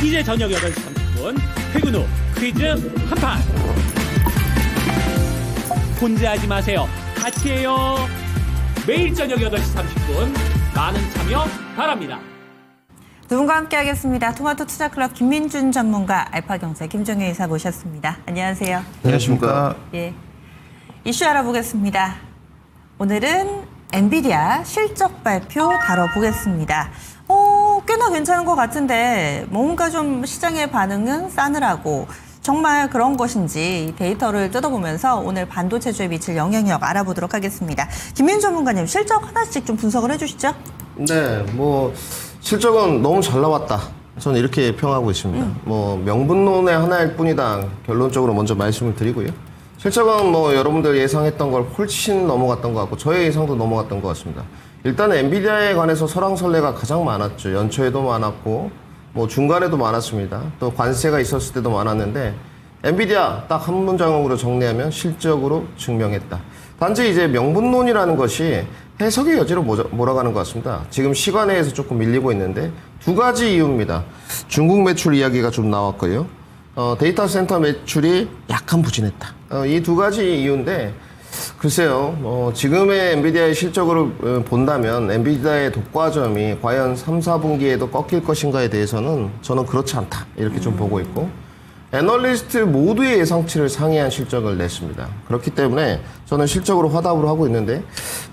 이제 저녁 8시 30분 퇴근 후 퀴즈 한판. 혼자 하지 마세요. 같이 해요. 매일 저녁 8시 30분 많은 참여 바랍니다. 두 분과 함께 하겠습니다. 토마토 투자클럽 김민준 전문가, 알파경제 김종현 이사 모셨습니다. 안녕하세요. 안녕하십니까. 예, 이슈 알아보겠습니다. 오늘은 엔비디아 실적 발표 다뤄보겠습니다. 꽤나 괜찮은 것 같은데 뭔가 좀 시장의 반응은 싸늘하고 정말 그런 것인지 데이터를 뜯어보면서 오늘 반도체주에 미칠 영향력 알아보도록 하겠습니다. 김민준 전문가님, 실적 하나씩 좀 분석을 해주시죠. 네, 실적은 너무 잘 나왔다. 저는 이렇게 평하고 있습니다. 명분론의 하나일 뿐이다. 결론적으로 먼저 말씀을 드리고요. 실적은 여러분들 예상했던 걸 훨씬 넘어갔던 것 같고, 저의 예상도 넘어갔던 것 같습니다. 일단 엔비디아에 관해서 설왕설래가 가장 많았죠. 연초에도 많았고, 중간에도 많았습니다. 또 관세가 있었을 때도 많았는데, 엔비디아 딱 한 문장으로 정리하면 실적으로 증명했다. 단지 이제 명분론이라는 것이 해석의 여지로 몰아가는 것 같습니다. 지금 시간에서 조금 밀리고 있는데 두 가지 이유입니다. 중국 매출 이야기가 좀 나왔고요. 데이터 센터 매출이 약간 부진했다. 이 두 가지 이유인데 글쎄요. 지금의 엔비디아의 실적으로 본다면 엔비디아의 독과점이 과연 3, 4분기에도 꺾일 것인가에 대해서는 저는 그렇지 않다. 이렇게 좀 보고 있고 애널리스트 모두의 예상치를 상회한 실적을 냈습니다. 그렇기 때문에 저는 실적으로 화답을 하고 있는데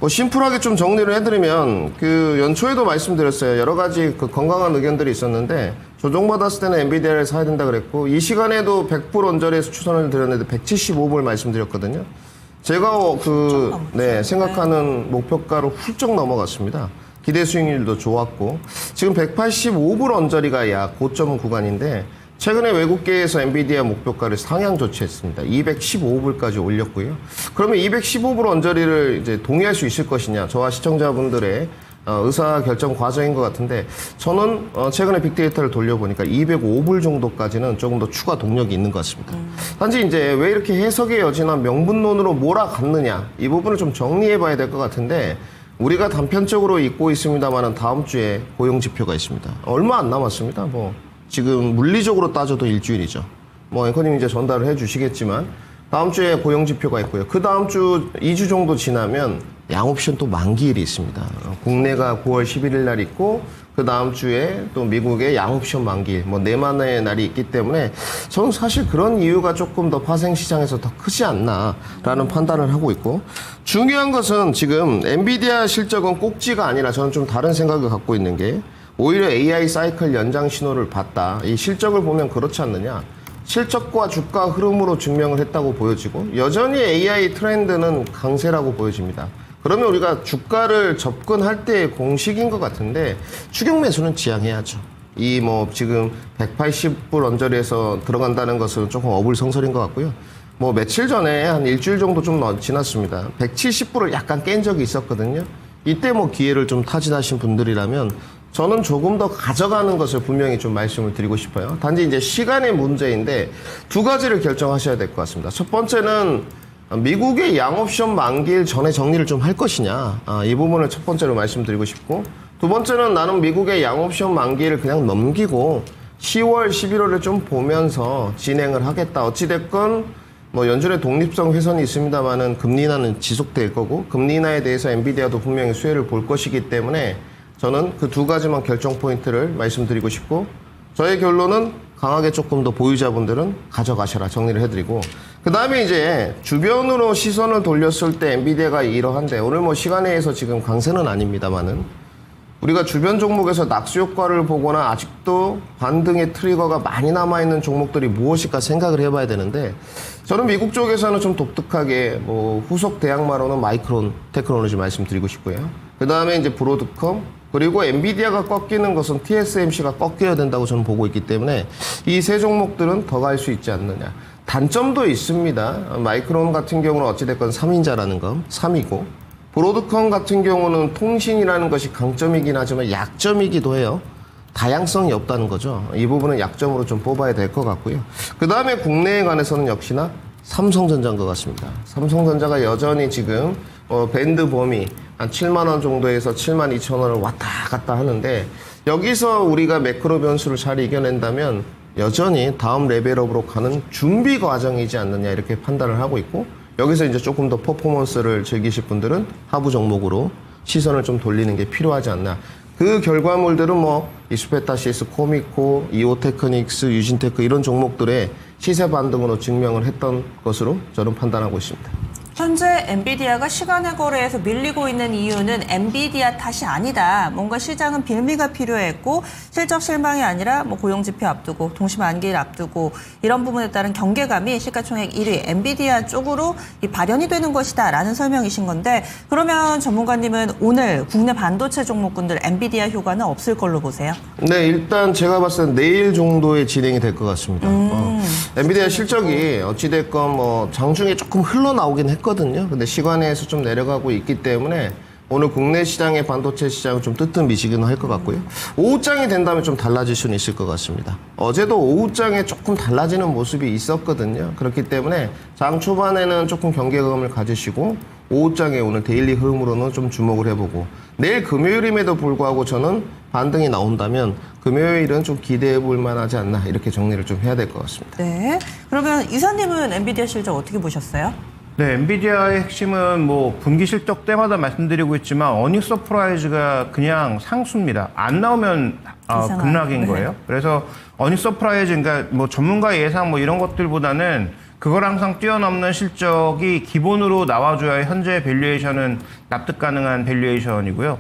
심플하게 좀 정리를 해드리면 연초에도 말씀드렸어요. 여러 가지 건강한 의견들이 있었는데 조정받았을 때는 엔비디아를 사야 된다 그랬고 이 시간에도 100불 언저리에서 추천을 드렸는데 175불 말씀드렸거든요. 제가 생각하는 목표가로 훌쩍 넘어갔습니다. 기대 수익률도 좋았고 지금 185불 언저리가 약 고점 구간인데 최근에 외국계에서 엔비디아 목표가를 상향 조치했습니다. 215불까지 올렸고요. 그러면 215불 언저리를 이제 동의할 수 있을 것이냐? 저와 시청자분들의 의사 결정 과정인 것 같은데 저는 최근에 빅데이터를 돌려보니까 205불 정도까지는 조금 더 추가 동력이 있는 것 같습니다. 단지 이제 왜 이렇게 해석의 여지나 명분론으로 몰아갔느냐 이 부분을 좀 정리해봐야 될 것 같은데 우리가 단편적으로 잊고 있습니다만은 다음 주에 고용 지표가 있습니다. 얼마 안 남았습니다. 지금 물리적으로 따져도 일주일이죠. 앵커님이 이제 전달을 해주시겠지만 다음 주에 고용 지표가 있고요. 그 다음 주 2주 정도 지나면 양옵션 또 만기일이 있습니다. 국내가 9월 11일 날 있고 그 다음 주에 또 미국의 양옵션 만기일, 네만의 날이 있기 때문에 저는 사실 그런 이유가 조금 더 파생 시장에서 더 크지 않나라는 판단을 하고 있고 중요한 것은 지금 엔비디아 실적은 꼭지가 아니라 저는 좀 다른 생각을 갖고 있는 게 오히려 AI 사이클 연장 신호를 봤다. 이 실적을 보면 그렇지 않느냐. 실적과 주가 흐름으로 증명을 했다고 보여지고 여전히 AI 트렌드는 강세라고 보여집니다. 그러면 우리가 주가를 접근할 때의 공식인 것 같은데 추격 매수는 지양해야죠. 지금 180불 언저리에서 들어간다는 것은 조금 어불성설인 것 같고요. 며칠 전에 한 일주일 정도 좀 지났습니다. 170불을 약간 깬 적이 있었거든요. 이때 기회를 좀 타진하신 분들이라면 저는 조금 더 가져가는 것을 분명히 좀 말씀을 드리고 싶어요. 단지 이제 시간의 문제인데 두 가지를 결정하셔야 될 것 같습니다. 첫 번째는 미국의 양옵션 만기일 전에 정리를 좀 할 것이냐. 이 부분을 첫 번째로 말씀드리고 싶고 두 번째는 나는 미국의 양옵션 만기일을 그냥 넘기고 10월, 11월을 좀 보면서 진행을 하겠다. 어찌됐건 연준의 독립성 훼손이 있습니다만은 금리 인하는 지속될 거고 금리 인하에 대해서 엔비디아도 분명히 수혜를 볼 것이기 때문에 저는 그 두 가지만 결정 포인트를 말씀드리고 싶고 저의 결론은 강하게 조금 더 보유자분들은 가져가셔라 정리를 해드리고 그 다음에 이제 주변으로 시선을 돌렸을 때 엔비디아가 이러한데 오늘 시간에 의해서 지금 강세는 아닙니다만은 우리가 주변 종목에서 낙수 효과를 보거나 아직도 반등의 트리거가 많이 남아있는 종목들이 무엇일까 생각을 해봐야 되는데 저는 미국 쪽에서는 좀 독특하게 후속 대항마로는 마이크론 테크놀로지 말씀드리고 싶고요. 그 다음에 이제 브로드컴 그리고 엔비디아가 꺾이는 것은 TSMC가 꺾여야 된다고 저는 보고 있기 때문에 이 세 종목들은 더 갈 수 있지 않느냐. 단점도 있습니다. 마이크론 같은 경우는 어찌됐건 3인자라는 거 3이고 브로드컴 같은 경우는 통신이라는 것이 강점이긴 하지만 약점이기도 해요. 다양성이 없다는 거죠. 이 부분은 약점으로 좀 뽑아야 될 것 같고요. 그 다음에 국내에 관해서는 역시나 삼성전자인 것 같습니다. 삼성전자가 여전히 지금 밴드 범위 한 7만 원 정도에서 7만 2천 원을 왔다 갔다 하는데 여기서 우리가 매크로 변수를 잘 이겨낸다면 여전히 다음 레벨업으로 가는 준비 과정이지 않느냐 이렇게 판단을 하고 있고, 여기서 이제 조금 더 퍼포먼스를 즐기실 분들은 하부 종목으로 시선을 좀 돌리는 게 필요하지 않나. 그 결과물들은 뭐 이수페타시스, 코미코, 이오테크닉스, 유진테크 이런 종목들의 시세 반등으로 증명을 했던 것으로 저는 판단하고 있습니다. 현재 엔비디아가 시간의 거래에서 밀리고 있는 이유는 엔비디아 탓이 아니다. 뭔가 시장은 빌미가 필요했고 실적 실망이 아니라 뭐 고용지표 앞두고 동시 만기일 앞두고 이런 부분에 따른 경계감이 시가총액 1위 엔비디아 쪽으로 발현이 되는 것이다라는 설명이신 건데, 그러면 전문가님은 오늘 국내 반도체 종목군들 엔비디아 효과는 없을 걸로 보세요? 네, 일단 제가 봤을 때 내일 정도에 진행이 될 것 같습니다. 엔비디아 실적이 어찌됐건 뭐 장중에 조금 흘러나오긴 했거든요. 근데 시간에서 좀 내려가고 있기 때문에 오늘 국내 시장의 반도체 시장은 좀 뜨뜻미지근 할 것 같고요. 오후장이 된다면 좀 달라질 수는 있을 것 같습니다. 어제도 오후장에 조금 달라지는 모습이 있었거든요. 그렇기 때문에 장 초반에는 조금 경계감을 가지시고 오후장에 오늘 데일리 흐름으로는 좀 주목을 해보고, 내일 금요일임에도 불구하고 저는 반등이 나온다면 금요일은 좀 기대해 볼 만하지 않나 이렇게 정리를 좀 해야 될 것 같습니다. 네. 그러면 이사님은 엔비디아 실적 어떻게 보셨어요? 네, 엔비디아의 핵심은 뭐 분기 실적 때마다 말씀드리고 있지만 어닝 서프라이즈가 그냥 상수입니다. 안 나오면 급락인 거예요. 그래서 어닝 서프라이즈, 그러니까 뭐 전문가 예상 뭐 이런 것들보다는 그걸 항상 뛰어넘는 실적이 기본으로 나와줘야 현재 밸류에이션은 납득 가능한 밸류에이션이고요.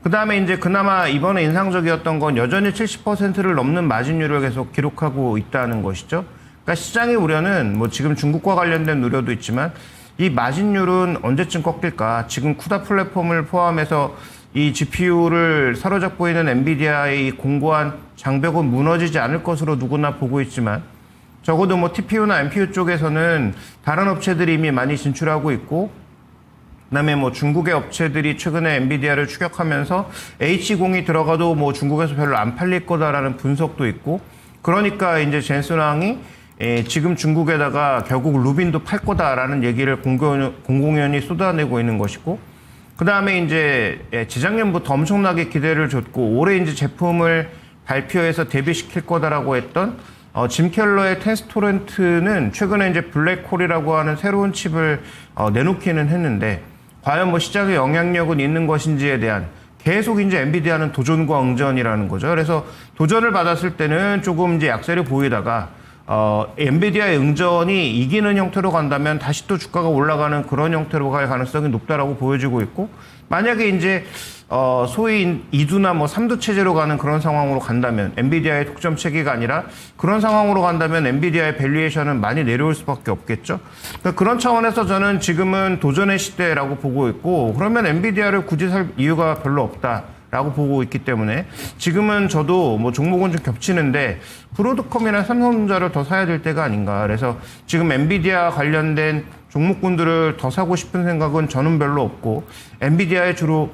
그 다음에 이제 그나마 이번에 인상적이었던 건 여전히 70%를 넘는 마진율을 계속 기록하고 있다는 것이죠. 그러니까 시장의 우려는 뭐 지금 중국과 관련된 우려도 있지만 이 마진율은 언제쯤 꺾일까? 지금 쿠다 플랫폼을 포함해서 이 GPU를 사로잡고 있는 엔비디아의 이 공고한 장벽은 무너지지 않을 것으로 누구나 보고 있지만, 적어도 뭐 TPU나 NPU 쪽에서는 다른 업체들이 이미 많이 진출하고 있고, 그다음에 뭐 중국의 업체들이 최근에 엔비디아를 추격하면서 H20이 들어가도 뭐 중국에서 별로 안 팔릴 거다라는 분석도 있고, 그러니까 이제 젠슨 왕이 지금 중국에다가 결국 루빈도 팔 거다라는 얘기를 공공연히 쏟아내고 있는 것이고, 그 다음에 이제 재작년부터 엄청나게 기대를 줬고 올해 이제 제품을 발표해서 데뷔시킬 거다라고 했던 짐 켈러의 텐스토렌트는 최근에 이제 블랙홀이라고 하는 새로운 칩을 내놓기는 했는데, 과연 뭐 시장에 영향력은 있는 것인지에 대한 계속 이제 엔비디아는 도전과 응전이라는 거죠. 그래서 도전을 받았을 때는 조금 이제 약세를 보이다가 엔비디아의 응전이 이기는 형태로 간다면 다시 또 주가가 올라가는 그런 형태로 갈 가능성이 높다라고 보여지고 있고, 만약에 이제 소위 2두나 뭐 3두 체제로 가는 그런 상황으로 간다면, 엔비디아의 독점 체계가 아니라 그런 상황으로 간다면 엔비디아의 밸류에이션은 많이 내려올 수밖에 없겠죠. 그러니까 그런 차원에서 저는 지금은 도전의 시대라고 보고 있고, 그러면 엔비디아를 굳이 살 이유가 별로 없다라고 보고 있기 때문에 지금은 저도 뭐 종목은 좀 겹치는데 브로드컴이나 삼성전자를 더 사야 될 때가 아닌가. 그래서 지금 엔비디아 관련된 종목군들을 더 사고 싶은 생각은 저는 별로 없고, 엔비디아에 주로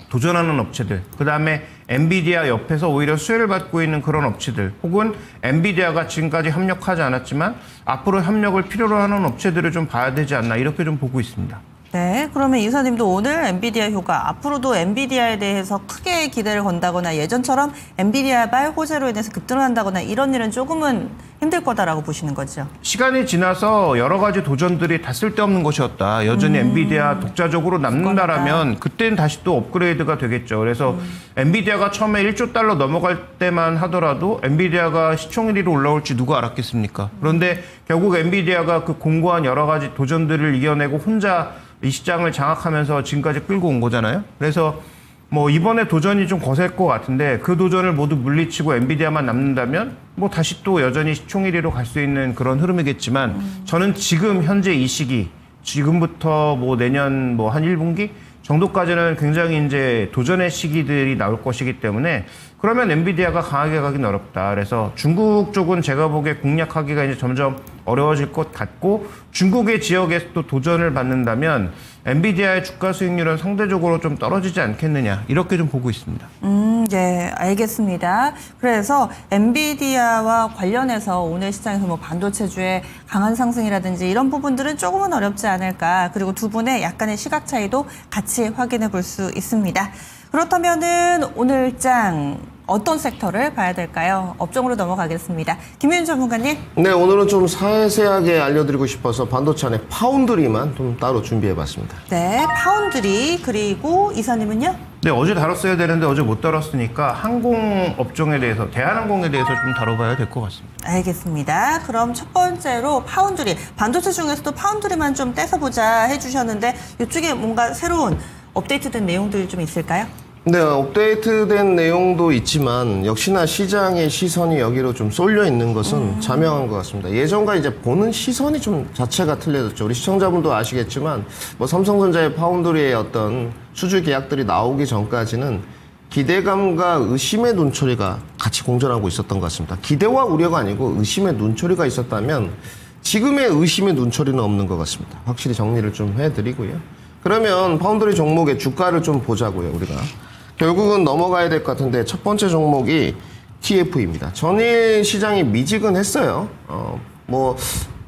도전하는 업체들, 그 다음에 엔비디아 옆에서 오히려 수혜를 받고 있는 그런 업체들, 혹은 엔비디아가 지금까지 협력하지 않았지만 앞으로 협력을 필요로 하는 업체들을 좀 봐야 되지 않나, 이렇게 좀 보고 있습니다. 네, 그러면 이사님도 오늘 엔비디아 효과, 앞으로도 엔비디아에 대해서 크게 기대를 건다거나 예전처럼 엔비디아발 호재로 인해서 급등한다거나 이런 일은 조금은 힘들 거다라고 보시는 거죠? 시간이 지나서 여러 가지 도전들이 다 쓸데없는 것이었다. 여전히 엔비디아 독자적으로 남는다라면 그때는 다시 또 업그레이드가 되겠죠. 그래서 엔비디아가 처음에 1조 달러 넘어갈 때만 하더라도 엔비디아가 시총 1위로 올라올지 누가 알았겠습니까? 그런데 결국 엔비디아가 그 공고한 여러 가지 도전들을 이겨내고 혼자 이 시장을 장악하면서 지금까지 끌고 온 거잖아요. 그래서 뭐 이번에 도전이 좀 거셀 것 같은데 그 도전을 모두 물리치고 엔비디아만 남는다면 뭐 다시 또 여전히 시총 1위로 갈 수 있는 그런 흐름이겠지만, 저는 지금 현재 이 시기, 지금부터 뭐 내년 뭐 한 1분기 정도까지는 굉장히 이제 도전의 시기들이 나올 것이기 때문에, 그러면 엔비디아가 강하게 가긴 어렵다. 그래서 중국 쪽은 제가 보기에 공략하기가 이제 점점 어려워질 것 같고, 중국의 지역에서 또 도전을 받는다면 엔비디아의 주가 수익률은 상대적으로 좀 떨어지지 않겠느냐, 이렇게 좀 보고 있습니다. 네, 알겠습니다. 그래서 엔비디아와 관련해서 오늘 시장에서 뭐 반도체주의 강한 상승이라든지 이런 부분들은 조금은 어렵지 않을까. 그리고 두 분의 약간의 시각 차이도 같이 확인해 볼 수 있습니다. 그렇다면은 오늘장 어떤 섹터를 봐야 될까요? 업종으로 넘어가겠습니다. 김윤 전문가님. 네, 오늘은 좀 세세하게 알려드리고 싶어서 반도체 안에 파운드리만 좀 따로 준비해봤습니다. 네, 파운드리 그리고 이사님은요? 네, 어제 다뤘어야 되는데 어제 못 다뤘으니까 항공 업종에 대해서, 대한항공에 대해서 좀 다뤄봐야 될 것 같습니다. 알겠습니다. 그럼 첫 번째로 파운드리. 반도체 중에서도 파운드리만 좀 떼서보자 해주셨는데 이쪽에 뭔가 새로운 업데이트된 내용들이 좀 있을까요? 네, 업데이트된 내용도 있지만 역시나 시장의 시선이 여기로 좀 쏠려 있는 것은 자명한 것 같습니다. 예전과 이제 보는 시선이 좀 자체가 틀려졌죠. 우리 시청자분도 아시겠지만 뭐 삼성전자의 파운드리의 어떤 수주 계약들이 나오기 전까지는 기대감과 의심의 눈초리가 같이 공존하고 있었던 것 같습니다. 기대와 우려가 아니고 의심의 눈초리가 있었다면 지금의 의심의 눈초리는 없는 것 같습니다. 확실히 정리를 좀 해드리고요. 그러면 파운드리 종목의 주가를 좀 보자고요, 우리가. 결국은 넘어가야 될 것 같은데 첫 번째 종목이 TF입니다. 전일 시장이 미지근했어요. 뭐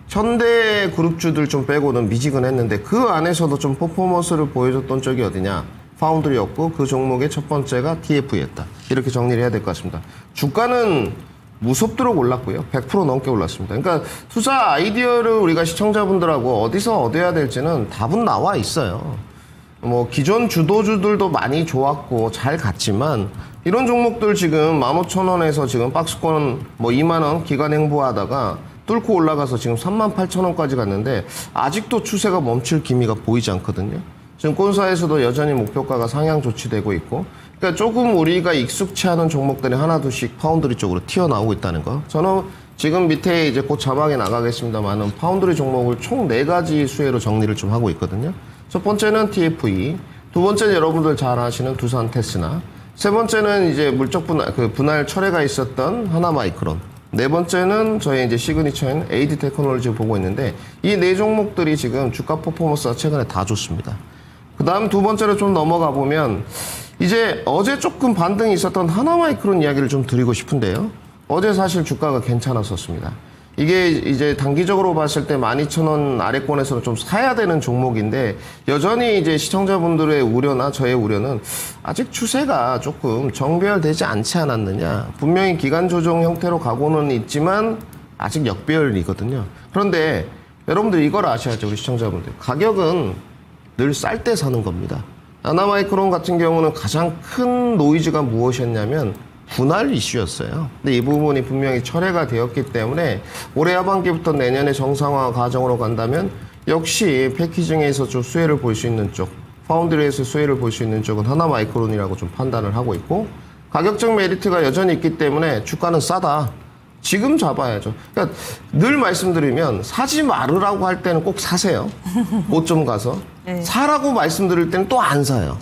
현대 그룹주들 좀 빼고는 미지근했는데 그 안에서도 좀 퍼포먼스를 보여줬던 쪽이 어디냐? 파운드리였고 그 종목의 첫 번째가 TF였다. 이렇게 정리를 해야 될 것 같습니다. 주가는 무섭도록 올랐고요. 100% 넘게 올랐습니다. 그러니까 투자 아이디어를 우리가 시청자분들하고 어디서 얻어야 될지는 답은 나와 있어요. 뭐 기존 주도주들도 많이 좋았고 잘 갔지만 이런 종목들 지금 15,000원에서 지금 박스권 뭐 2만원 기간 행보하다가 뚫고 올라가서 지금 38,000원까지 갔는데 아직도 추세가 멈출 기미가 보이지 않거든요. 지금 꼰사에서도 여전히 목표가가 상향 조치되고 있고, 그러니까 조금 우리가 익숙치 않은 종목들이 하나둘씩 파운드리 쪽으로 튀어나오고 있다는 거. 저는 지금 밑에 이제 곧 자막에 나가겠습니다만은 파운드리 종목을 총 4가지 수혜로 정리를 좀 하고 있거든요. 첫 번째는 TFE, 두 번째는 여러분들 잘 아시는 두산 테스나, 세 번째는 이제 물적 분할 철회가 있었던 하나마이크론, 네 번째는 저희 이제 시그니처인 AD 테크놀로지 보고 있는데 이 네 종목들이 지금 주가 퍼포먼스가 최근에 다 좋습니다. 그 다음 두 번째로 좀 넘어가 보면 이제 어제 조금 반등이 있었던 하나마이크론 이야기를 좀 드리고 싶은데요. 어제 사실 주가가 괜찮았었습니다. 이게 이제 단기적으로 봤을 때 12,000원 아래권에서는 좀 사야 되는 종목인데 여전히 이제 시청자분들의 우려나 저의 우려는 아직 추세가 조금 정배열되지 않지 않았느냐. 분명히 기간 조정 형태로 가고는 있지만 아직 역배열이거든요. 그런데 여러분들 이걸 아셔야죠. 우리 시청자분들. 가격은 늘 쌀 때 사는 겁니다. 하나마이크론 같은 경우는 가장 큰 노이즈가 무엇이었냐면 분할 이슈였어요. 근데 이 부분이 분명히 철회가 되었기 때문에 올해 하반기부터 내년에 정상화 과정으로 간다면 역시 패키징에서 좀 수혜를 볼 수 있는 쪽, 파운드리에서 수혜를 볼 수 있는 쪽은 하나마이크론이라고 좀 판단을 하고 있고, 가격적 메리트가 여전히 있기 때문에 주가는 싸다. 지금 잡아야죠. 그러니까 늘 말씀드리면 사지 말으라고 할 때는 꼭 사세요. 고점 가서. 네. 사라고 말씀드릴 때는 또 안 사요.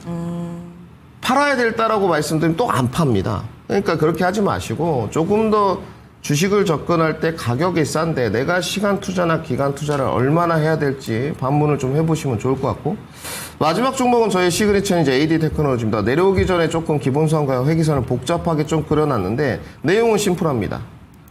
팔아야 될다라고 말씀드리면 또 안 팝니다. 그러니까 그렇게 하지 마시고 조금 더 주식을 접근할 때 가격이 싼데 내가 시간 투자나 기간 투자를 얼마나 해야 될지 반문을 좀 해보시면 좋을 것 같고, 마지막 종목은 저희 시그니처는 이제 AD 테크놀로지입니다. 내려오기 전에 조금 기본선과 회기선을 복잡하게 좀 그려놨는데 내용은 심플합니다.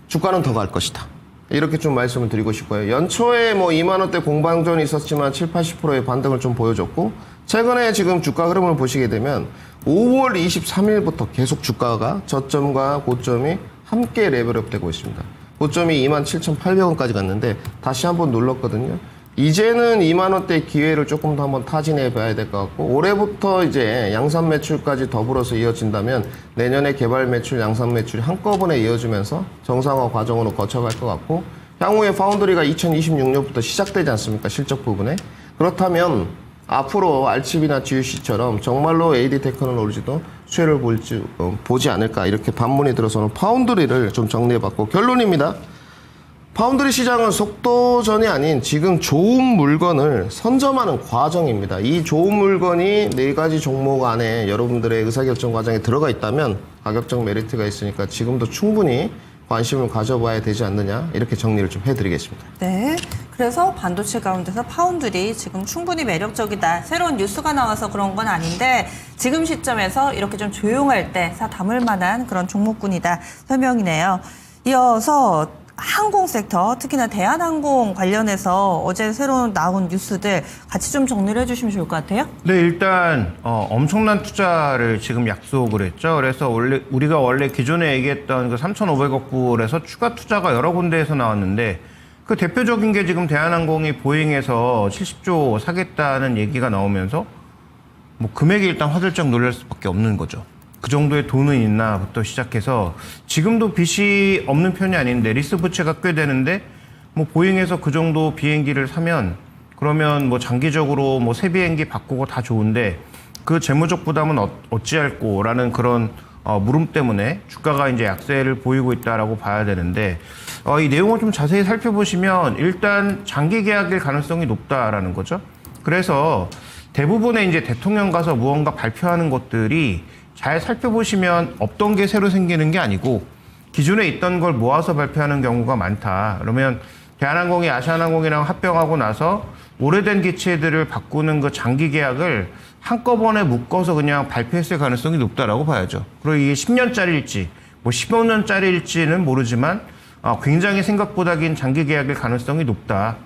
주가는 더 갈 것이다. 이렇게 좀 말씀을 드리고 싶고요. 연초에 뭐 2만원대 공방전이 있었지만 7, 80%의 반등을 좀 보여줬고, 최근에 지금 주가 흐름을 보시게 되면 5월 23일부터 계속 주가가 저점과 고점이 함께 레벨업 되고 있습니다. 고점이 27,800원까지 갔는데 다시 한번 눌렀거든요. 이제는 2만원대 기회를 조금 더 한번 타진해 봐야 될 것 같고, 올해부터 이제 양산 매출까지 더불어서 이어진다면 내년에 개발 매출, 양산 매출이 한꺼번에 이어지면서 정상화 과정으로 거쳐갈 것 같고, 향후에 파운드리가 2026년부터 시작되지 않습니까? 실적 부분에. 그렇다면 앞으로 알칩이나 GUC처럼 정말로 AD 테크놀로지도 수혜를 보지 않을까, 이렇게 반문이 들어서는 파운드리를 좀 정리해봤고, 결론입니다. 파운드리 시장은 속도전이 아닌 지금 좋은 물건을 선점하는 과정입니다. 이 좋은 물건이 4가지 종목 안에 여러분들의 의사결정 과정에 들어가 있다면 가격적 메리트가 있으니까 지금도 충분히 관심을 가져봐야 되지 않느냐, 이렇게 정리를 좀 해드리겠습니다. 네. 그래서 반도체 가운데서 파운드리 지금 충분히 매력적이다. 새로운 뉴스가 나와서 그런 건 아닌데 지금 시점에서 이렇게 좀 조용할 때 사 담을 만한 그런 종목군이다. 설명이네요. 이어서 항공 섹터, 특히나 대한항공 관련해서 어제 새로 나온 뉴스들 같이 좀 정리를 해주시면 좋을 것 같아요. 네, 일단 엄청난 투자를 지금 약속을 했죠. 그래서 우리가 원래 기존에 얘기했던 그 3,500억 불에서 추가 투자가 여러 군데에서 나왔는데 그 대표적인 게 지금 대한항공이 보잉에서 70조 사겠다는 얘기가 나오면서 뭐 금액이 일단 화들짝 놀랄 수밖에 없는 거죠. 그 정도의 돈은 있나부터 시작해서 지금도 빚이 없는 편이 아닌데 리스 부채가 꽤 되는데 뭐 보잉에서 그 정도 비행기를 사면 그러면 뭐 장기적으로 뭐 새 비행기 바꾸고 다 좋은데 그 재무적 부담은 어찌할꼬라는 그런 물음 때문에 주가가 이제 약세를 보이고 있다라고 봐야 되는데 이 내용을 좀 자세히 살펴보시면 일단 장기 계약일 가능성이 높다라는 거죠. 그래서 대부분의 이제 대통령 가서 무언가 발표하는 것들이 잘 살펴보시면 없던 게 새로 생기는 게 아니고 기존에 있던 걸 모아서 발표하는 경우가 많다. 그러면 대한항공이 아시아나항공이랑 합병하고 나서 오래된 기체들을 바꾸는 그 장기 계약을 한꺼번에 묶어서 그냥 발표했을 가능성이 높다라고 봐야죠. 그리고 이게 10년짜리일지 뭐 15년짜리일지는 모르지만 굉장히 생각보다 긴 장기 계약일 가능성이 높다.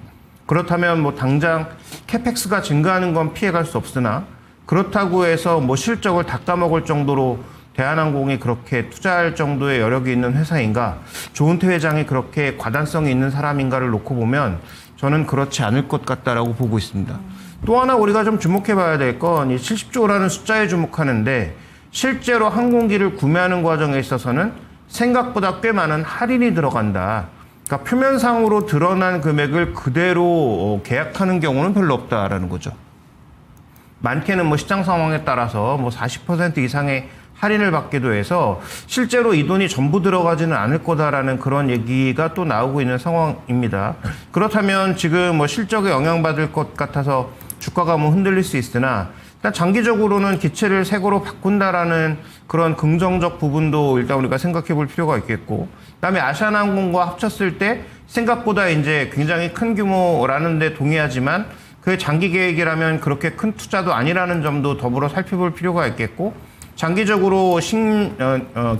그렇다면 뭐 당장 캐펙스가 증가하는 건 피해갈 수 없으나 그렇다고 해서 뭐 실적을 다 까먹을 정도로 대한항공이 그렇게 투자할 정도의 여력이 있는 회사인가, 조은태 회장이 그렇게 과단성이 있는 사람인가를 놓고 보면 저는 그렇지 않을 것 같다라고 보고 있습니다. 또 하나 우리가 좀 주목해 봐야 될 건 이 70조라는 숫자에 주목하는데 실제로 항공기를 구매하는 과정에 있어서는 생각보다 꽤 많은 할인이 들어간다. 그러니까 표면상으로 드러난 금액을 그대로 계약하는 경우는 별로 없다라는 거죠. 많게는 뭐 시장 상황에 따라서 뭐 40% 이상의 할인을 받기도 해서 실제로 이 돈이 전부 들어가지는 않을 거다라는 그런 얘기가 또 나오고 있는 상황입니다. 그렇다면 지금 뭐 실적에 영향받을 것 같아서 주가가 뭐 흔들릴 수 있으나 일단 장기적으로는 기체를 새 거로 바꾼다라는 그런 긍정적 부분도 일단 우리가 생각해 볼 필요가 있겠고, 그다음에 아시아나항공과 합쳤을 때 생각보다 이제 굉장히 큰 규모라는 데 동의하지만 그 장기 계획이라면 그렇게 큰 투자도 아니라는 점도 더불어 살펴볼 필요가 있겠고, 장기적으로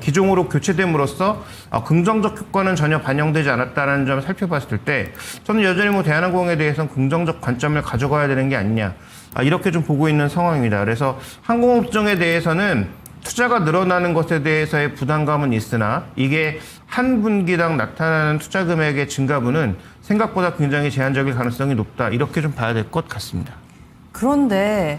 기종으로 교체됨으로써 긍정적 효과는 전혀 반영되지 않았다는 점을 살펴봤을 때 저는 여전히 뭐 대한항공에 대해서는 긍정적 관점을 가져가야 되는 게 아니냐, 이렇게 좀 보고 있는 상황입니다. 그래서 항공업종에 대해서는 투자가 늘어나는 것에 대해서의 부담감은 있으나 이게 한 분기당 나타나는 투자 금액의 증가분은 생각보다 굉장히 제한적일 가능성이 높다, 이렇게 좀 봐야 될 것 같습니다. 그런데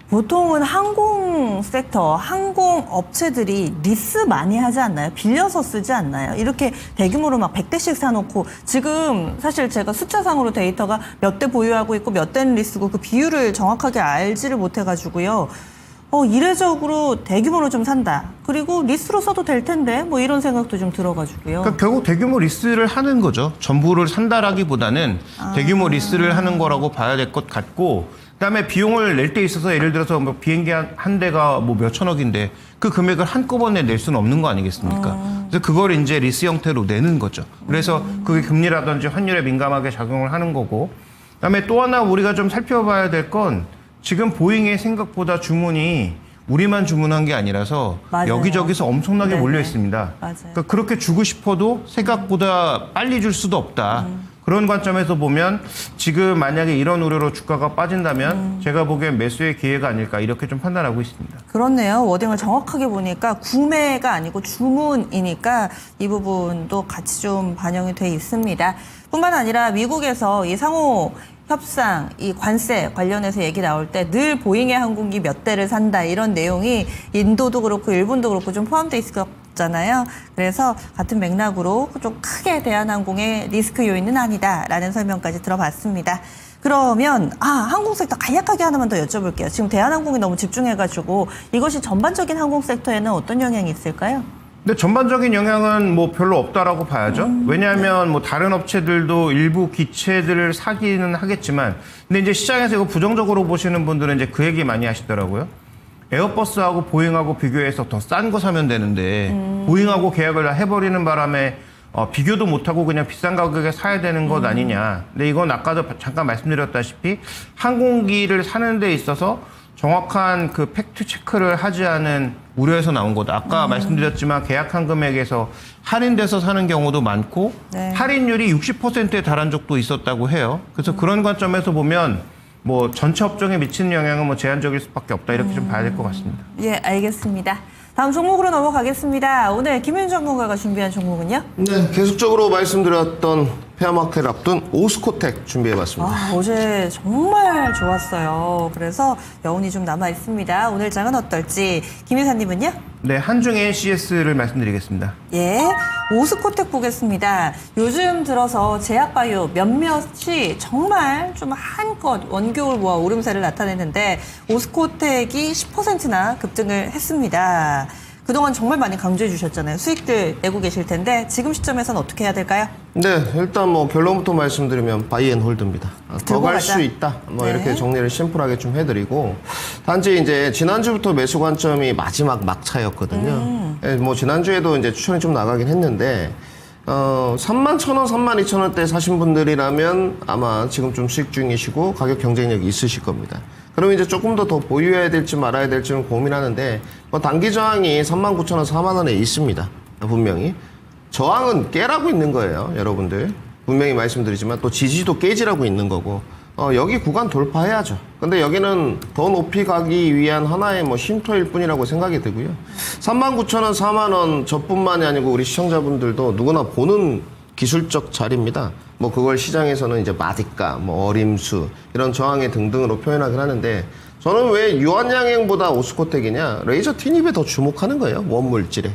보통은 항공 섹터, 항공 업체들이 리스 많이 하지 않나요? 빌려서 쓰지 않나요? 이렇게 대규모로 막 100대씩 사놓고, 지금 사실 제가 숫자상으로 데이터가 몇 대 보유하고 있고 몇 대는 리스고 그 비율을 정확하게 알지를 못해가지고요. 이례적으로 대규모로 좀 산다. 그리고 리스로 써도 될 텐데 뭐 이런 생각도 좀 들어가지고요. 그러니까 결국 대규모 리스를 하는 거죠. 전부를 산다라기보다는 대규모 리스를 하는 거라고 봐야 될 것 같고, 그다음에 비용을 낼 때 있어서 예를 들어서 뭐 비행기 한 대가 뭐 몇천억인데 그 금액을 한꺼번에 낼 수는 없는 거 아니겠습니까? 그래서 그걸 이제 리스 형태로 내는 거죠. 그래서 그게 금리라든지 환율에 민감하게 작용을 하는 거고, 그다음에 또 하나 우리가 좀 살펴봐야 될 건 지금 보잉의 생각보다 주문이 우리만 주문한 게 아니라서 맞아요. 여기저기서 엄청나게 네네. 몰려 있습니다. 맞아요. 그러니까 그렇게 주고 싶어도 생각보다 빨리 줄 수도 없다. 그런 관점에서 보면 지금 만약에 이런 우려로 주가가 빠진다면 제가 보기엔 매수의 기회가 아닐까, 이렇게 좀 판단하고 있습니다. 그렇네요. 워딩을 정확하게 보니까 구매가 아니고 주문이니까 이 부분도 같이 좀 반영이 돼 있습니다. 뿐만 아니라 미국에서 이 상호 협상, 이 관세 관련해서 얘기 나올 때 늘 보잉의 항공기 몇 대를 산다, 이런 내용이 인도도 그렇고 일본도 그렇고 좀 포함돼 있었잖아요. 그래서 같은 맥락으로 좀 크게 대한항공의 리스크 요인은 아니다라는 설명까지 들어봤습니다. 그러면 항공 섹터 간략하게 하나만 더 여쭤볼게요. 지금 대한항공이 너무 집중해가지고 이것이 전반적인 항공 섹터에는 어떤 영향이 있을까요? 근데 전반적인 영향은 뭐 별로 없다라고 봐야죠. 왜냐하면 뭐 다른 업체들도 일부 기체들을 사기는 하겠지만, 근데 이제 시장에서 이거 부정적으로 보시는 분들은 이제 그 얘기 많이 하시더라고요. 에어버스하고 보잉하고 비교해서 더 싼 거 사면 되는데 보잉하고 계약을 다 해버리는 바람에 비교도 못하고 그냥 비싼 가격에 사야 되는 것 아니냐. 근데 이건 아까도 잠깐 말씀드렸다시피 항공기를 사는 데 있어서 정확한 그 팩트 체크를 하지 않은 우려에서 나온 거다. 아까 말씀드렸지만 계약한 금액에서 할인돼서 사는 경우도 많고 네. 할인율이 60%에 달한 적도 있었다고 해요. 그래서 그런 관점에서 보면 뭐 전체 업종에 미치는 영향은 뭐 제한적일 수밖에 없다. 이렇게 좀 봐야 될 것 같습니다. 예, 알겠습니다. 다음 종목으로 넘어가겠습니다. 오늘 김윤 전문가가 준비한 종목은요? 네, 계속적으로 말씀드렸던 페어마켓 앞둔 오스코텍 준비해봤습니다. 아, 어제 정말 좋았어요. 그래서 여운이 좀 남아 있습니다. 오늘 장은 어떨지 김 이사님은요? 네, 한중 NCS를 말씀드리겠습니다. 예, 오스코텍 보겠습니다. 요즘 들어서 제약바이오 몇몇이 정말 좀 한껏 원겨울 모아 오름세를 나타냈는데 오스코텍이 10%나 급등을 했습니다. 그동안 정말 많이 강조해 주셨잖아요. 수익들 내고 계실 텐데 지금 시점에서는 어떻게 해야 될까요? 네, 일단 뭐 결론부터 말씀드리면 바이앤홀드입니다. 더 들고 갈 가자. 수 있다. 뭐 네. 이렇게 정리를 심플하게 좀 해드리고 단지 이제 지난주부터 매수 관점이 마지막 막차였거든요. 예, 뭐 지난주에도 이제 추천이 좀 나가긴 했는데 31,000원, 32,000원대 사신 분들이라면 아마 지금 좀 수익 중이시고 가격 경쟁력이 있으실 겁니다. 그럼 이제 조금 더 보유해야 될지 말아야 될지는 고민하는데 뭐 단기 저항이 39,000원, 4만원에 있습니다. 분명히. 저항은 깨라고 있는 거예요, 여러분들. 분명히 말씀드리지만 또 지지도 깨지라고 있는 거고 여기 구간 돌파해야죠. 근데 여기는 더 높이 가기 위한 하나의 뭐 쉼터일 뿐이라고 생각이 들고요. 39,000원, 4만원 저뿐만이 아니고 우리 시청자분들도 누구나 보는 기술적 자리입니다. 뭐 그걸 시장에서는 이제 마디가, 뭐 어림수 이런 저항의 등등으로 표현하긴 하는데 저는 왜 유한양행보다 오스코텍이냐? 레이저 티닙에 더 주목하는 거예요. 원물질에.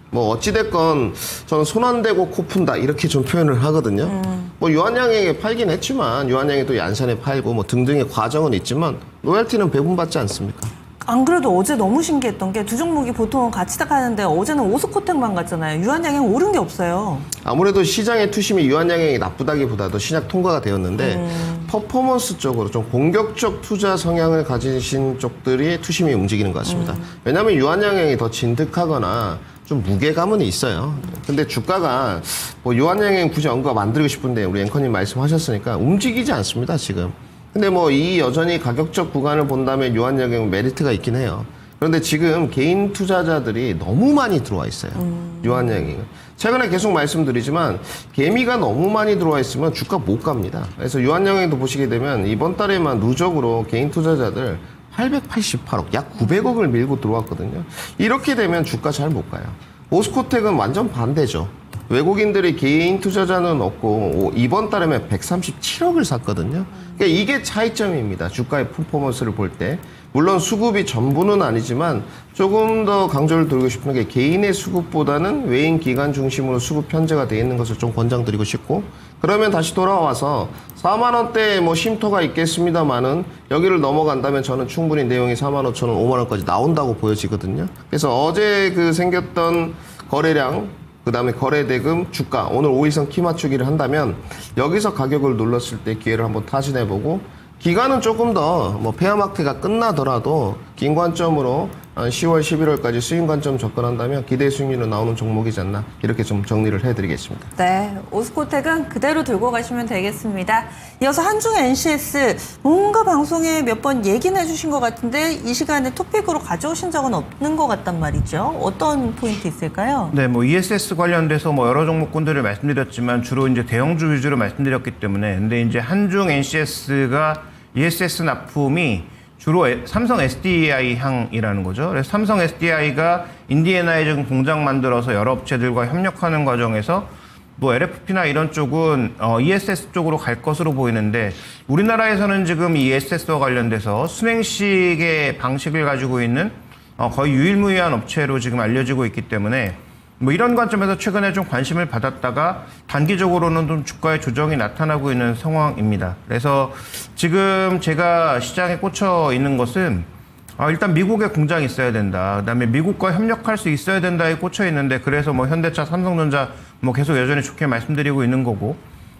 뭐 어찌됐건 저는 손 안 대고 코 푼다 이렇게 좀 표현을 하거든요. 뭐 유한양행에 팔긴 했지만 유한양이 또 얀산에 팔고 뭐 등등의 과정은 있지만 로열티는 배분받지 않습니까? 안 그래도 어제 너무 신기했던 게 두 종목이 보통 같이 딱 하는데 어제는 오스코텍만 갔잖아요. 유한양행 오른 게 없어요. 아무래도 시장의 투심이 유한양행이 나쁘다기보다도 신약 통과가 되었는데 퍼포먼스 쪽으로 좀 공격적 투자 성향을 가지신 쪽들이 투심이 움직이는 것 같습니다. 왜냐하면 유한양행이 더 진득하거나 좀 무게감은 있어요. 근데 주가가 뭐 유한양행 굳이 언급 만들고 싶은데 우리 앵커님 말씀하셨으니까 움직이지 않습니다, 지금. 근데 뭐 이 여전히 가격적 구간을 본다면 유한양행 메리트가 있긴 해요. 그런데 지금 개인 투자자들이 너무 많이 들어와 있어요. 유한양행. 최근에 계속 말씀드리지만 개미가 너무 많이 들어와 있으면 주가 못 갑니다. 그래서 유한양행도 보시게 되면 이번 달에만 누적으로 개인 투자자들 888억, 약 900억을 밀고 들어왔거든요. 이렇게 되면 주가 잘 못 가요. 오스코텍은 완전 반대죠. 외국인들이 개인 투자자는 없고 이번 달에만 137억을 샀거든요. 그러니까 이게 차이점입니다. 주가의 퍼포먼스를 볼 때. 물론 수급이 전부는 아니지만 조금 더 강조를 드리고 싶은 게 개인의 수급보다는 외인 기관 중심으로 수급 편제가 되어 있는 것을 좀 권장드리고 싶고 그러면 다시 돌아와서 4만 원대에 뭐 쉼터가 있겠습니다만은 여기를 넘어간다면 저는 충분히 내용이 4만 5천 원, 5만 원까지 나온다고 보여지거든요. 그래서 어제 그 생겼던 거래량 그다음에 거래대금, 주가 오늘 5일선 키 맞추기를 한다면 여기서 가격을 눌렀을 때 기회를 한번 타진해보고 기간은 조금 더 뭐 페어마켓가 끝나더라도 긴 관점으로 한 10월, 11월까지 수익 관점 접근한다면 기대 수익률은 나오는 종목이지 않나 이렇게 좀 정리를 해드리겠습니다. 네, 오스코텍은 그대로 들고 가시면 되겠습니다. 이어서 한중 NCS 뭔가 방송에 몇 번 얘기는 해주신 것 같은데 이 시간에 토픽으로 가져오신 적은 없는 것 같단 말이죠. 어떤 포인트 있을까요? 네, 뭐 ESS 관련돼서 뭐 여러 종목군들을 말씀드렸지만 주로 이제 대형주 위주로 말씀드렸기 때문에 근데 이제 한중 NCS가 ESS 납품이 주로 삼성 SDI 향이라는 거죠. 그래서 삼성 SDI가 인디애나에 지금 공장 만들어서 여러 업체들과 협력하는 과정에서 뭐 LFP나 이런 쪽은 ESS 쪽으로 갈 것으로 보이는데 우리나라에서는 지금 이 ESS와 관련돼서 수냉식의 방식을 가지고 있는 거의 유일무이한 업체로 지금 알려지고 있기 때문에 뭐 이런 관점에서 최근에 좀 관심을 받았다가 단기적으로는 좀 주가의 조정이 나타나고 있는 상황입니다. 그래서 지금 제가 시장에 꽂혀 있는 것은 일단 미국에 공장이 있어야 된다. 그다음에 미국과 협력할 수 있어야 된다에 꽂혀 있는데 그래서 뭐 현대차, 삼성전자 뭐 계속 여전히 좋게 말씀드리고 있는 거고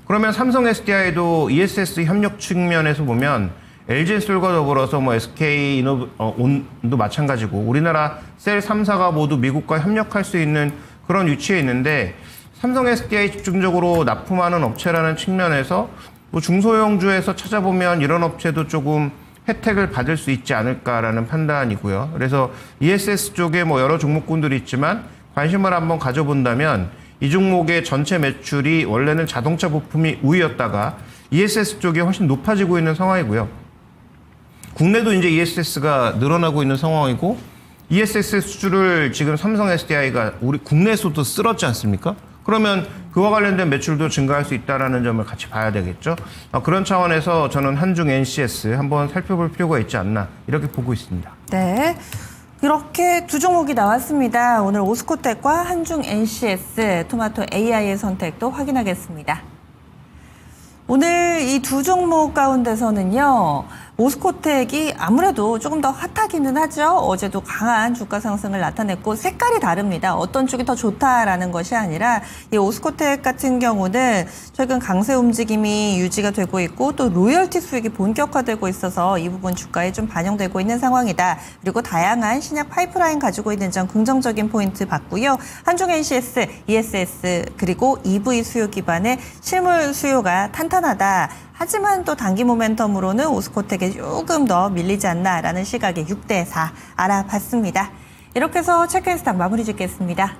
그러면 삼성 SDI도 ESS 협력 측면에서 보면 LG엔솔과 더불어서 뭐 SK온도 마찬가지고 우리나라 셀 3사가 모두 미국과 협력할 수 있는 그런 위치에 있는데 삼성 SDI 집중적으로 납품하는 업체라는 측면에서 뭐 중소형주에서 찾아보면 이런 업체도 조금 혜택을 받을 수 있지 않을까라는 판단이고요. 그래서 ESS 쪽에 뭐 여러 종목군들이 있지만 관심을 한번 가져본다면 이 종목의 전체 매출이 원래는 자동차 부품이 우위였다가 ESS 쪽이 훨씬 높아지고 있는 상황이고요. 국내도 이제 ESS가 늘어나고 있는 상황이고 ESS 수주를 지금 삼성 SDI가 우리 국내에서도 쓸었지 않습니까? 그러면 그와 관련된 매출도 증가할 수 있다는 점을 같이 봐야 되겠죠. 그런 차원에서 저는 한중 NCS 한번 살펴볼 필요가 있지 않나 이렇게 보고 있습니다. 네. 이렇게 두 종목이 나왔습니다. 오늘 오스코텍과 한중 NCS, 토마토 AI의 선택도 확인하겠습니다. 오늘 이 두 종목 가운데서는요, 오스코텍이 아무래도 조금 더 핫하기는 하죠. 어제도 강한 주가 상승을 나타냈고 색깔이 다릅니다. 어떤 쪽이 더 좋다라는 것이 아니라 이 오스코텍 같은 경우는 최근 강세 움직임이 유지가 되고 있고 또 로열티 수익이 본격화되고 있어서 이 부분 주가에 좀 반영되고 있는 상황이다. 그리고 다양한 신약 파이프라인 가지고 있는 점 긍정적인 포인트 봤고요. 한중 NCS, ESS 그리고 EV 수요 기반의 실물 수요가 탄탄하다. 하지만 또 단기 모멘텀으로는 오스코텍에 조금 더 밀리지 않나라는 시각에 6대4 알아봤습니다. 이렇게 해서 체크앤스탁 마무리 짓겠습니다.